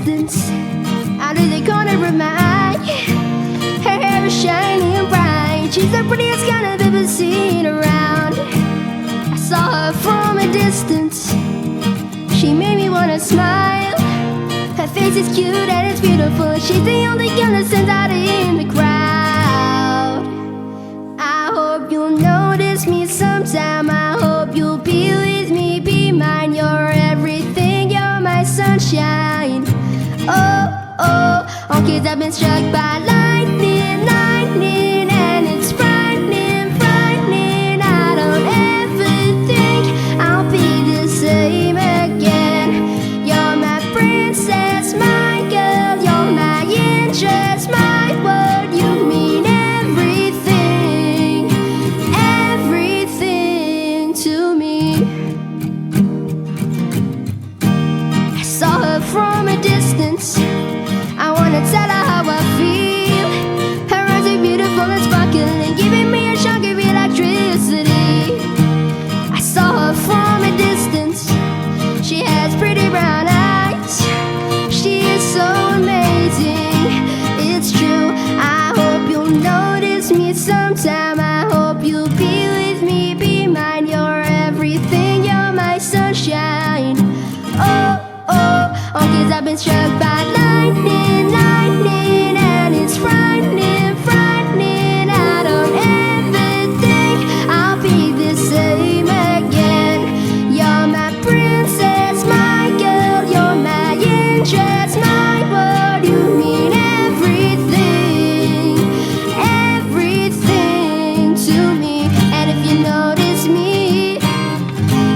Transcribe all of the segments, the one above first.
distance, out of the corner of my eye. Her hair is shiny and bright. She's the prettiest kind I've ever seen around. I saw her from a distance. She made me wanna smile. Her face is cute and it's beautiful. She's the only girl that stands out in the crowd. I hope you'll notice me sometime. I hope you'll be with me, be mine. You're everything, you're my sunshine. Oh, oh, oh, kids, I've been struck by lightning, lightning, and it's frightening, frightening. I don't ever think I'll be the same again. You're my princess, my girl, you're my interest, my world. You mean everything, everything to me. I saw her from a distance. I wanna tell her how I feel. Her eyes are beautiful and sparkling, giving me a shock of electricity. I saw her from a distance. She has pretty brown eyes. She is so amazing. It's true. I hope you'll notice me sometime. I hope you'll be with me, be mine. You're everything, you're my sunshine. Oh, oh, oh, 'cause I've been struck by lightning, lightning, and it's frightening, frightening. I don't ever think I'll be the same again. You're my princess, my girl, you're my interest, my world. You mean everything, everything to me. And if you notice me,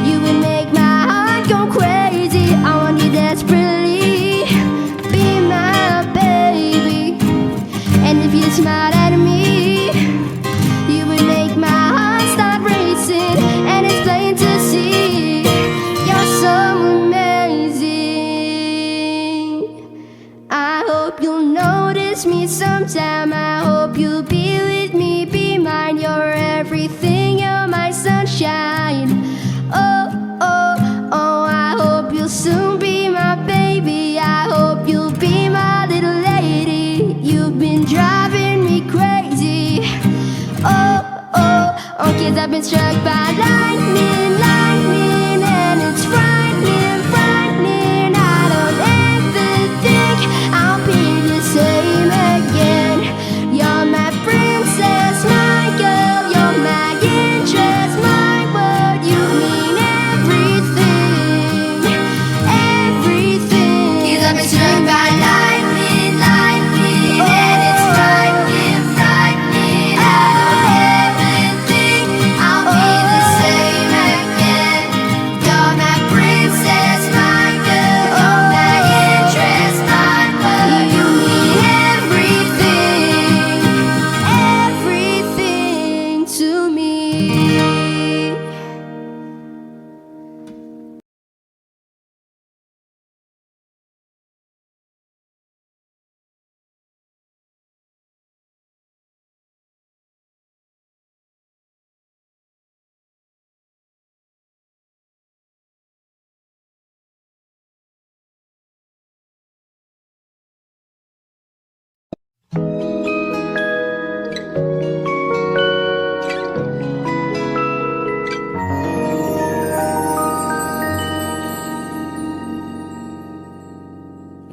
you would make my heart go crazy. I want you desperately, be my baby. And if you smile at me, you would make my heart start racing. And it's plain to see, you're so amazing. I hope you'll notice me sometime. I hope you'll be with me, be mine. You're everything, you're my sunshine. Oh, oh, oh, I hope you'll soon be my baby. I hope you'll be my little lady. You've been driving me crazy. Oh, oh, oh, 'cause I've been struck by lightning, lightning, and it's frightening, frightening. I don't ever think I'll be the same again. You're my princess, my girl, you're my interest, my world. You mean everything, everything. 'Cause I've been struck by lightning, lightning, and it's frightening, frightening. I don't ever think I'll be the same again. You're my princess, my girl, you're my interest, my world. You mean everything, everything to me.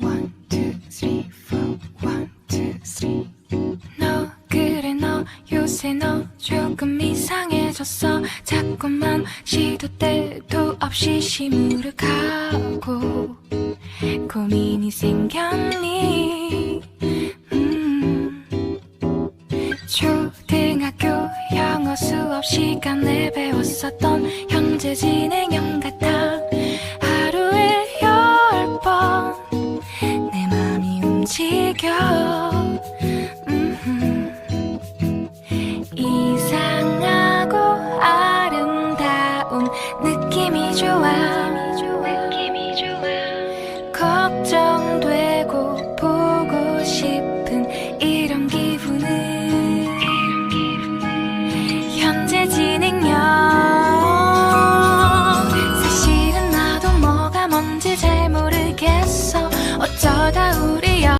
One, two, three, four. One, two, three. 너 그래 너 요새 너 조금 이상해졌어. 자꾸만 시도 때도 없이 시무룩하고 고민이 생겼니. 초등학교 영어 수업 시간에 배웠었던 현재 진행형 같아. 하루에 10번 내 맘이 움직여. 이상하고 아름다운 느낌이 좋아. 걱정되고 보고 싶은 이런 기분은 현재 진행형. 사실은 나도 뭐가 뭔지 잘 모르겠어. 어쩌 다 우리